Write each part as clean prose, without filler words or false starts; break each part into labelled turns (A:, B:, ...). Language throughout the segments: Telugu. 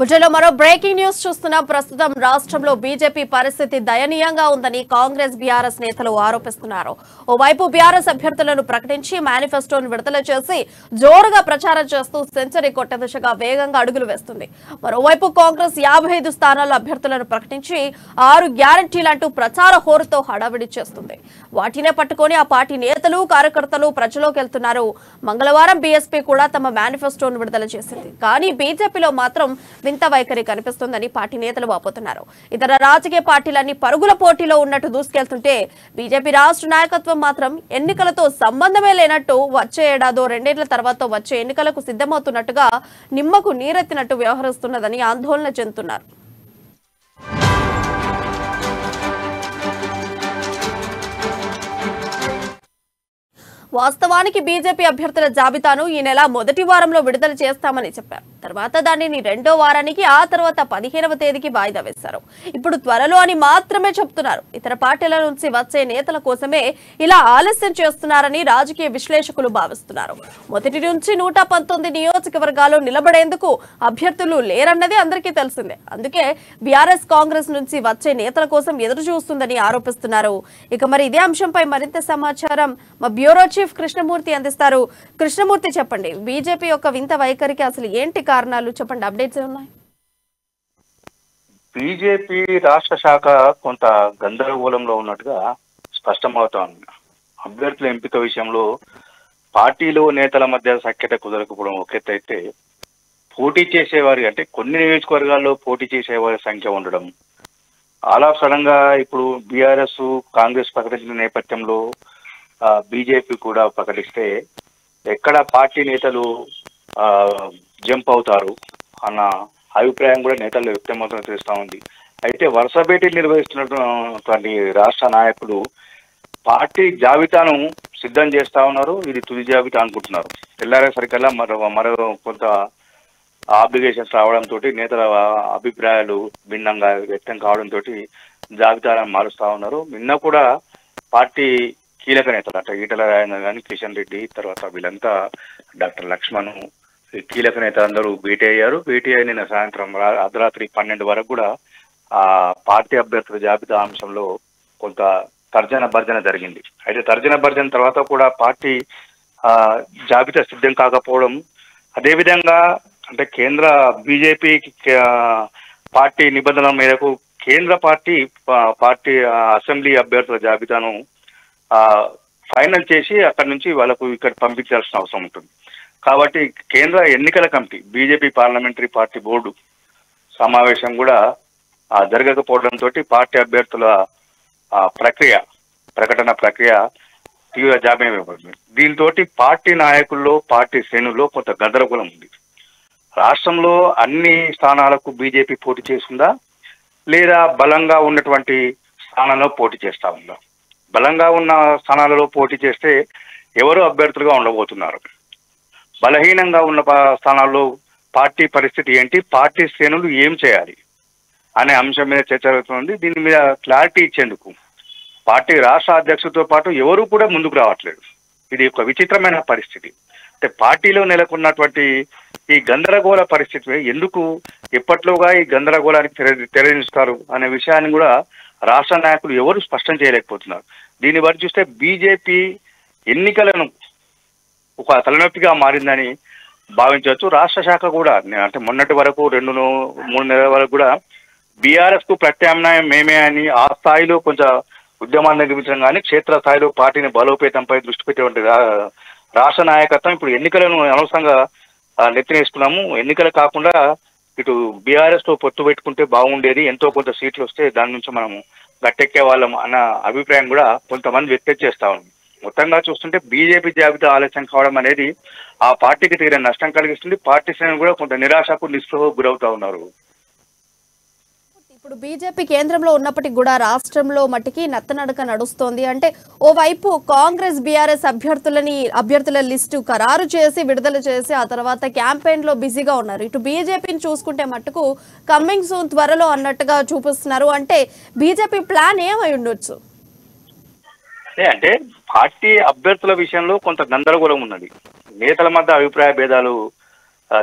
A: బుజ్జలో మరో బ్రేకింగ్ న్యూస్ చూస్తున్నాం. ప్రస్తుతం రాష్ట్రంలో బీజేపీ పరిస్థితి దయనీయంగా ఉందని కాంగ్రెస్ బీఆర్ఎస్ నేతలు ఆరోపిస్తున్నారు. ఓవైపు బీఆర్ఎస్ అభ్యర్థులను ప్రకటించి మేనిఫెస్టోను విడుదల చేసి జోరుగా ప్రచారం చేస్తూ సెంచరీ కొట్టే దిశగా వేగంగా అడుగులు వేస్తుంది. మరోవైపు కాంగ్రెస్ 55 స్థానాల అభ్యర్థులను ప్రకటించి 6 గ్యారంటీలంటూ ప్రచార హోరుతో హడావిడి చేస్తుంది. వాటినే పట్టుకొని ఆ పార్టీ నేతలు కార్యకర్తలు ప్రజలోకి వెళ్తున్నారు. మంగళవారం బీఎస్పీ కూడా తమ మేనిఫెస్టోను విడుదల చేసింది. కానీ బీజేపీలో మాత్రం వింత వైఖరి కనిపిస్తుందని పార్టీ నేతలు వాపోతున్నారు. ఇతర రాజకీయ పార్టీలన్నీ పరుగుల పోటీలో ఉన్నట్టు దూసుకెళ్తుంటే బీజేపీ రాష్ట్ర నాయకత్వం మాత్రం ఎన్నికలతో సంబంధమే లేనట్టు వచ్చే ఏడాదో 2 ఏళ్ల తర్వాత వచ్చే ఎన్నికలకు సిద్ధమవుతున్నట్టుగా నిమ్మకు నీరెత్తినట్టు వ్యవహరిస్తున్నదని ఆందోళన చెందుతున్నారు. వాస్తవానికి బీజేపీ అభ్యర్థుల జాబితాను ఈ నెల మొదటి వారంలో విడుదల చేస్తామని చెప్పారు. తర్వాత దానిని 2వ వారానికి, ఆ తర్వాత 15వ తేదీకి వాయిదా వేశారు. ఇప్పుడు త్వరలో అని మాత్రమే చెప్తున్నారు. ఇతర పార్టీల నుంచి వచ్చే నేతల కోసమే ఇలా ఆలస్యం చేస్తున్నారని రాజకీయ విశ్లేషకులు భావిస్తున్నారు. మొదటి నుంచి 119 నియోజకవర్గాలు నిలబడేందుకు అభ్యర్థులు లేరన్నది అందరికీ తెలిసిందే. అందుకే బీఆర్ఎస్ కాంగ్రెస్ నుంచి వచ్చే నేతల కోసం ఎదురు చూస్తుందని ఆరోపిస్తున్నారు. ఇక మరి ఇదే అంశంపై మరింత సమాచారం మా బ్యూరో చీఫ్ కృష్ణమూర్తి అందిస్తారు. కృష్ణమూర్తి, చెప్పండి, బీజేపీ యొక్క వింత వైఖరికి అసలు ఏంటి కారణాలు? చెప్పండి, అప్డేట్స్ ఉన్నాయి.
B: బీజేపీ రాష్ట్ర శాఖ కొంత గందరగోళంలో ఉన్నట్టుగా స్పష్టమవుతోంది. అభ్యర్థుల ఎంపిక విషయంలో పార్టీలో నేతల మధ్య సఖ్యత కుదరకపోవడం ఒక ఎత్తు అయితే, పోటీ చేసేవారి అంటే కొన్ని నియోజకవర్గాల్లో పోటీ చేసేవారి సంఖ్య ఉండడం, ఆల్ ఆఫ్ సడన్ గా ఇప్పుడు బీఆర్ఎస్ కాంగ్రెస్ ప్రకటించిన నేపథ్యంలో బీజేపీ కూడా ప్రకటిస్తే ఎక్కడ పార్టీ నేతలు జంప్ అవుతారు అన్న అభిప్రాయం కూడా నేతలు వ్యక్తమవుతున్న తెలుస్తూ ఉంది. అయితే వరుస భేటీలు నిర్వహిస్తున్నటువంటి రాష్ట్ర నాయకులు పార్టీ జాబితాను సిద్ధం చేస్తా ఉన్నారు. ఇది తుది జాబితా అనుకుంటున్నారు. తెల్లారేసరికల్లా మరో కొంత ఆబ్లిగేషన్స్ రావడంతో, నేతల అభిప్రాయాలు భిన్నంగా వ్యక్తం కావడంతో జాబితాలను మారుస్తా ఉన్నారు. నిన్న కూడా పార్టీ కీలక నేతలు అంటే ఈటల రాజేందర్ కానీ, కిషన్ రెడ్డి, తర్వాత వీళ్ళంతా డాక్టర్ లక్ష్మణ్, కీలక నేతలందరూ భేటీ అయ్యారు. భేటీ అయి నిన్న సాయంత్రం అర్ధరాత్రి 12 వరకు కూడా ఆ పార్టీ అభ్యర్థుల జాబితా అంశంలో కొంత తర్జన భర్జన జరిగింది. అయితే తర్జన భర్జన తర్వాత కూడా పార్టీ జాబితా సిద్ధం కాకపోవడం, అదేవిధంగా అంటే కేంద్ర బీజేపీ పార్టీ నిబంధనల మేరకు కేంద్ర పార్టీ అసెంబ్లీ అభ్యర్థుల జాబితాను ఫైనల్ చేసి అక్కడి నుంచి వాళ్ళకు ఇక్కడ పంపించాల్సిన అవసరం ఉంటుంది. కాబట్టి కేంద్ర ఎన్నికల committee, BJP parliamentary party board సమావేశం కూడా జరగకపోవడంతో పార్టీ అభ్యర్థుల ప్రకటన ప్రక్రియ తీవ్ర జాప్యం ఏర్పడింది. దీంతో పార్టీ నాయకుల్లో, పార్టీ శ్రేణుల్లో కొంత గందరగోళం ఉంది. రాష్ట్రంలో అన్ని స్థానాలకు బీజేపీ పోటీ చేస్తుందా, లేదా బలంగా ఉన్నటువంటి స్థానంలో పోటీ చేస్తా ఉందా? బలంగా ఉన్న స్థానాలలో పోటీ చేస్తే ఎవరు అభ్యర్థులుగా ఉండబోతున్నారు? బలహీనంగా ఉన్న స్థానాల్లో పార్టీ పరిస్థితి ఏంటి, పార్టీ శ్రేణులు ఏం చేయాలి అనే అంశం మీద చర్చ జరుగుతుంది. దీని మీద క్లారిటీ ఇచ్చేందుకు పార్టీ రాష్ట్ర అధ్యక్షుడితో పాటు ఎవరు కూడా ముందుకు రావట్లేదు. ఇది ఒక విచిత్రమైన పరిస్థితి. అంటే పార్టీలో నెలకొన్నటువంటి ఈ గందరగోళ పరిస్థితి ఎందుకు ఎప్పట్లోగా ఈ గందరగోళానికి తెరదిస్తారు అనే విషయాన్ని కూడా రాష్ట్ర నాయకులు ఎవరు స్పష్టం చేయలేకపోతున్నారు. దీన్ని బట్టి చూస్తే బీజేపీ ఎన్నికలను ఒక తలనొప్పిగా మారిందని భావించవచ్చు. రాష్ట్ర శాఖ కూడా అంటే మొన్నటి వరకు 2-3 నెలల వరకు కూడా బీఆర్ఎస్ కు ప్రత్యామ్నాయం మేమే అని ఆ స్థాయిలో కొంచెం ఉద్యమాన్ని నిర్మించడం కానీ, క్షేత్రస్థాయిలో పార్టీని బలోపేతంపై దృష్టి పెట్టేటువంటి రాష్ట్ర నాయకత్వం ఇప్పుడు ఎన్నికలను అనవసరంగా నెత్తినేసుకున్నాము, ఎన్నికలు కాకుండా ఇటు బీఆర్ఎస్ తో పొత్తు పెట్టుకుంటే బాగుండేది, ఎంతో కొంత సీట్లు వస్తే దాని నుంచి మనము గట్టెక్కే వాళ్ళం అన్న అభిప్రాయం కూడా కొంతమంది వ్యక్తం చేస్తా ఉంది. మొత్తంగా చూస్తుంటే బీజేపీ జాబితా ఆలస్యం కావడం అనేది ఆ పార్టీకి తీరే నష్టం కలిగిస్తుంది. పార్టీ శ్రేణులు కూడా కొంత నిరాశకు, నిస్పృహకు గురవుతా ఉన్నారు.
A: ఇప్పుడు బీజేపీ కేంద్రంలో ఉన్నప్పటికీ కూడా రాష్ట్రంలో మట్టికి నత్తనడక నడుస్తోంది. అంటే ఓవైపు కాంగ్రెస్ బీఆర్ఎస్ అభ్యర్థుల లిస్టు ఖరారు చేసి విడుదల చేసి ఆ తర్వాత క్యాంపెయిన్ లో బిజీగా ఉన్నారు. ఇటు బీజేపీని చూసుకుంటే మట్టుకు కమ్మింగ్ సూన్ త్వరలో అన్నట్టుగా చూపిస్తున్నారు. అంటే బీజేపీ ప్లాన్ ఏమై ఉండొచ్చు?
B: అంటే పార్టీ అభ్యర్థుల విషయంలో కొంత గందరగోళం ఉన్నది. నేతల మధ్య అభిప్రాయ భేదాలు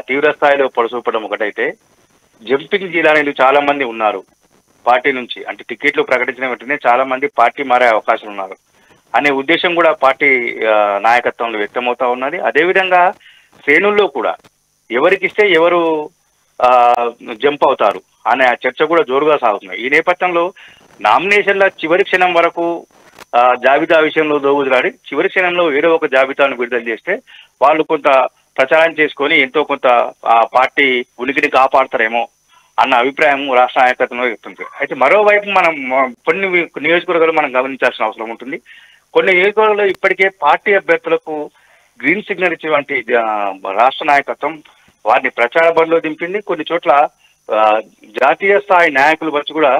B: తీవ్ర స్థాయిలో పొడసూపడం ఒకటైతే, జంపింగ్ జిల్లాలు చాలా మంది ఉన్నారు పార్టీ నుంచి, అంటే టికెట్లు ప్రకటించిన వెంటనే చాలా మంది పార్టీ మారే అవకాశాలు ఉన్నారు అనే ఉద్దేశం కూడా పార్టీ నాయకత్వంలో వ్యక్తమవుతా ఉన్నది. అదేవిధంగా శ్రేణుల్లో కూడా ఎవరికిస్తే ఎవరు జంప్ అవుతారు అనే చర్చ కూడా జోరుగా సాగుతుంది. ఈ నేపథ్యంలో నామినేషన్ల చివరి క్షణం వరకు జాబితా విషయంలో దోగుదలాడి చివరి క్షణంలో ఏదో ఒక జాబితాను విడుదల చేస్తే వాళ్ళు కొంత ప్రచారం చేసుకొని ఎంతో కొంత పార్టీ ఉనికిని కాపాడతారేమో అన్న అభిప్రాయం రాష్ట్ర నాయకత్వంలో చెప్తుంది. అయితే మరోవైపు మనం కొన్ని నియోజకవర్గాలు మనం గమనించాల్సిన అవసరం ఉంటుంది. కొన్ని నియోజకవర్గాల్లో ఇప్పటికే పార్టీ అభ్యర్థులకు గ్రీన్ సిగ్నల్ ఇచ్చేటువంటి రాష్ట్ర నాయకత్వం వారిని ప్రచార బరిలో దింపింది. కొన్ని చోట్ల జాతీయ స్థాయి నాయకులు వచ్చి కూడా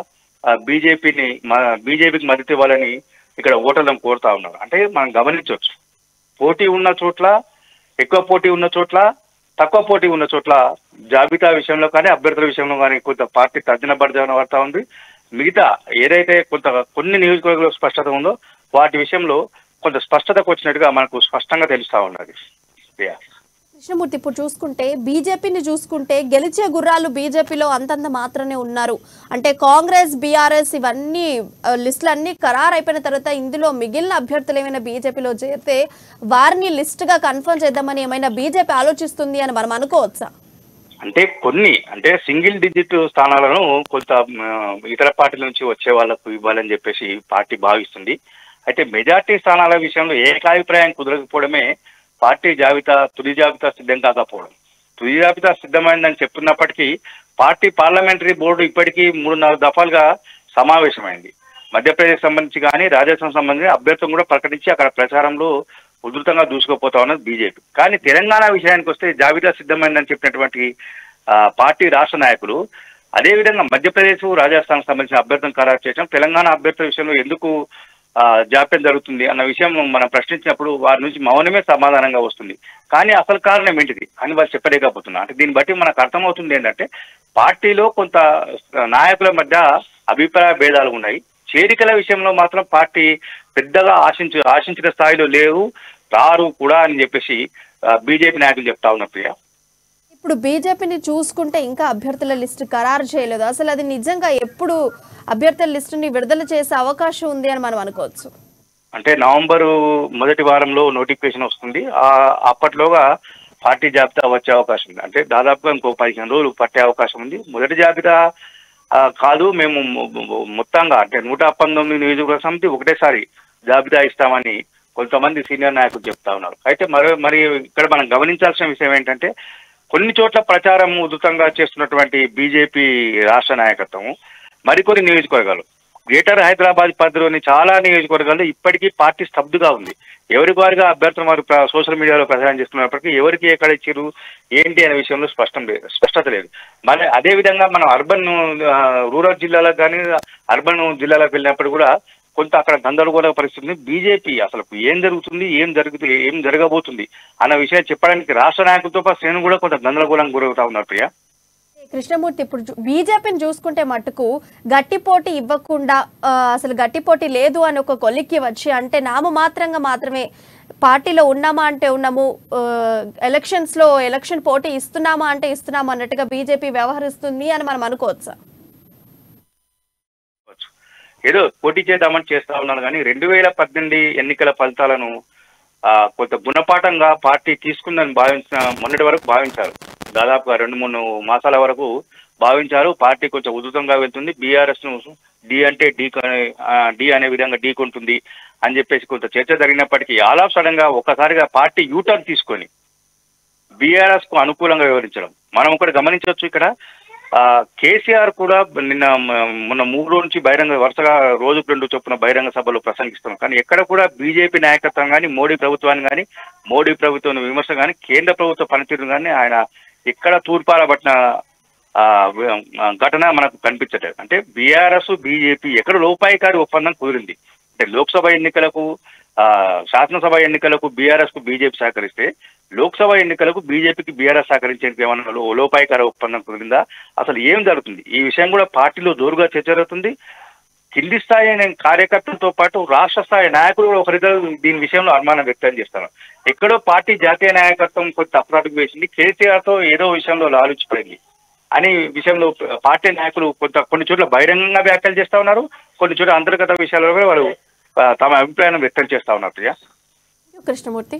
B: బీజేపీకి మద్దతు ఇవ్వాలని ఇక్కడ ఓటర్లను కోరుతా ఉన్నారు. అంటే మనం గమనించవచ్చు, పోటీ ఉన్న చోట్ల, ఎక్కువ పోటీ ఉన్న చోట్ల, తక్కువ పోటీ ఉన్న చోట్ల జాబితా విషయంలో కానీ అభ్యర్థుల విషయంలో కానీ కొంత పార్టీ తర్జన భర్జన పడతా ఉంది. మిగతా ఏదైతే కొన్ని నియోజకవర్గాల్లో స్పష్టత ఉందో వాటి విషయంలో కొంత స్పష్టతకు వచ్చినట్టుగా మనకు స్పష్టంగా తెలుస్తా ఉన్నది.
A: కృష్ణమూర్తి, ఇప్పుడు చూసుకుంటే బీజేపీని చూసుకుంటే గెలిచే గుర్రాలు బీజేపీలో అంతంత మాత్రమే ఉన్నారు. అంటే కాంగ్రెస్, బీఆర్ఎస్ ఇవన్నీ లిస్టులు అన్ని ఖరారు అయిపోయిన తర్వాత ఇందులో మిగిలిన అభ్యర్థులు ఏమైనా బీజేపీలో చేరితే వారిని లిస్ట్ గా కన్ఫర్మ్ చేద్దామని ఏమైనా బీజేపీ ఆలోచిస్తుంది అని మనం అనుకోవచ్చా?
B: అంటే సింగిల్ డిజిట్ స్థానాలను కొంత ఇతర పార్టీల నుంచి వచ్చే వాళ్ళకు ఇవ్వాలని చెప్పేసి పార్టీ భావిస్తుంది. అయితే మెజార్టీ స్థానాల విషయంలో ఏకాభిప్రాయం కుదరకపోవడమే పార్టీ తుది జాబితా సిద్ధం కాకపోవడం. తుది జాబితా సిద్ధమైందని చెప్తున్నప్పటికీ పార్టీ పార్లమెంటరీ బోర్డు ఇప్పటికీ 3-4 దఫాలుగా సమావేశమైంది. మధ్యప్రదేశ్ సంబంధించి కానీ రాజస్థాన్ సంబంధించి అభ్యర్థులను కూడా ప్రకటించి అక్కడ ప్రచారంలో ఉధృతంగా దూసుకుపోతా ఉన్నది బీజేపీ. కానీ తెలంగాణ విషయానికి వస్తే జాబితా సిద్ధమైందని చెప్పినటువంటి పార్టీ రాష్ట్ర నాయకులు అదేవిధంగా మధ్యప్రదేశ్, రాజస్థాన్ సంబంధించిన అభ్యర్థులను ఖరారు చేయడం, తెలంగాణ అభ్యర్థుల విషయంలో ఎందుకు జాప్యం జరుగుతుంది అన్న విషయం మనం ప్రశ్నించినప్పుడు వారి నుంచి మౌనమే సమాధానంగా వస్తుంది. కానీ అసలు కారణం ఏంటిది అని వాళ్ళు చెప్పలేకపోతున్నారు. అంటే దీన్ని బట్టి మనకు అర్థమవుతుంది ఏంటంటే పార్టీలో కొంత నాయకుల మధ్య అభిప్రాయ భేదాలు ఉన్నాయి. చేరికల విషయంలో మాత్రం పార్టీ పెద్దగా ఆశించిన స్థాయిలో లేవు, రారు కూడా అని చెప్పేసి బీజేపీ నాయకులు చెప్తా ఉన్నారు. ప్రియ,
A: ఇప్పుడు బీజేపీని చూసుకుంటే ఇంకా అభ్యర్థుల లిస్టు ఖరారు చేయలేదు. అసలు అది నిజంగా ఎప్పుడు అభ్యర్థుల లిస్టుని విడుదల చేసే అవకాశం ఉంది అని మనం అనుకోవచ్చు?
B: అంటే నవంబరు మొదటి వారంలో నోటిఫికేషన్ వస్తుంది. అప్పట్లోగా పార్టీ జాబితా వచ్చే అవకాశం ఉంది. అంటే దాదాపుగా ఇంకో 15 రోజులు పట్టే అవకాశం ఉంది. మొదటి జాబితా కాదు, మేము మొత్తంగా అంటే 119 నియోజకవర్గ సమితి ఒకటేసారి జాబితా ఇస్తామని కొంతమంది సీనియర్ నాయకులు చెప్తా ఉన్నారు. అయితే మరి ఇక్కడ మనం గమనించాల్సిన విషయం ఏంటంటే కొన్ని చోట్ల ప్రచారం ఉధృతంగా చేస్తున్నటువంటి బీజేపీ రాష్ట్ర నాయకత్వం మరికొన్ని నియోజకవర్గాలు, గ్రేటర్ హైదరాబాద్ పరిధిలోని చాలా నియోజకవర్గాల్లో ఇప్పటికీ పార్టీ స్తబ్దుగా ఉంది. ఎవరికి వారిగా అభ్యర్థులు వారు సోషల్ మీడియాలో ప్రచారం చేస్తున్నప్పటికీ ఎవరికి ఎక్కడ ఇచ్చారు ఏంటి అనే విషయంలో స్పష్టత లేదు. మరి అదేవిధంగా మనం రూరల్ జిల్లాలకు కానీ అర్బన్ జిల్లాలకు వెళ్ళినప్పుడు కూడా కొంత అక్కడ గందరగోళ పరిస్థితి. బీజేపీ అసలు ఏం జరగబోతుంది అన్న విషయం చెప్పడానికి రాష్ట్ర నాయకులతో పాటు శ్రేణులు కూడా కొంత గందరగోళం గురవుతా ఉన్నారు. ప్రియా,
A: కృష్ణమూర్తి, ఇప్పుడు బీజేపీని చూసుకుంటే మట్టుకు గట్టి పోటీ ఇవ్వకుండా అసలు గట్టి పోటీ లేదు అని ఒక కొలిక్కి వచ్చి అంటే మాత్రమే పార్టీలో ఉన్నామా అంటే ఉన్నాము, ఎలక్షన్ పోటీ ఇస్తున్నామా అంటే ఇస్తున్నాము అన్నట్టుగా బీజేపీ వ్యవహరిస్తుంది అని మనం అనుకోవచ్చా?
B: ఏదో పోటీ చేద్దామని చేస్తా ఉన్నాను కానీ 2018 ఎన్నికల ఫలితాలను కొంత గుణపాఠంగా పార్టీ తీసుకుందని మొన్నటి వరకు భావించారు. దాదాపుగా 2-3 మాసాల వరకు భావించారు. పార్టీ కొంచెం ఉధృతంగా వెళ్తుంది, బీఆర్ఎస్ ను డి అనే విధంగా ఢీకొంటుంది అని చెప్పేసి కొంత చర్చ జరిగినప్పటికీ ఆల్ ఆఫ్ సడన్ గా ఒక్కసారిగా పార్టీ యూటర్న్ తీసుకొని బీఆర్ఎస్ కు అనుకూలంగా వివరించడం మనం ఒకటి గమనించవచ్చు. ఇక్కడ కేసీఆర్ కూడా మొన్న 3 రోజుల నుంచి వరుసగా రోజుకు 2 చొప్పున బహిరంగ సభలో ప్రసంగిస్తున్నాం. కానీ ఎక్కడ కూడా బీజేపీ నాయకత్వం కానీ మోడీ ప్రభుత్వాన్ని కానీ మోడీ ప్రభుత్వం విమర్శ కానీ కేంద్ర ప్రభుత్వ పనితీరు కానీ ఆయన ఎక్కడ తూర్పారబట్టిన ఘటన మనకు కనిపించట్లేదు. అంటే బీఆర్ఎస్ బీజేపీ ఎక్కడ లోపాయికారి ఒప్పందం కుదిరింది అంటే లోక్సభ ఎన్నికలకు శాసనసభ ఎన్నికలకు బీఆర్ఎస్ కు బీజేపీ సహకరిస్తే లోక్సభ ఎన్నికలకు బీజేపీకి బీఆర్ఎస్ సహకరించేందుకు ఏమన్నా లోపాయికార ఒప్పందం కుదిరిందా, అసలు ఏం జరుగుతుంది ఈ విషయం కూడా పార్టీలో జోరుగా చర్చ జరుగుతుంది. కింది స్థాయి కార్యకర్తలతో పాటు రాష్ట్ర స్థాయి నాయకులు కూడా ఒకరిద్దరు దీని విషయంలో అనుమానం వ్యక్తం చేస్తారు. ఎక్కడో పార్టీ జాతీయ నాయకత్వం కొంత అప్రాటుకు వేసింది, కేసీఆర్ తో ఏదో విషయంలో లాలుచిపడింది. అని విషయంలో పార్టీ నాయకులు కొన్ని చోట్ల బహిరంగంగా వ్యాఖ్యలు చేస్తా ఉన్నారు, కొన్ని చోట్ల అంతర్గత విషయాలలో వాళ్ళు తమ అభిప్రాయాన్ని వ్యక్తం చేస్తా ఉన్నారు. ప్రియా.
A: కృష్ణమూర్తి.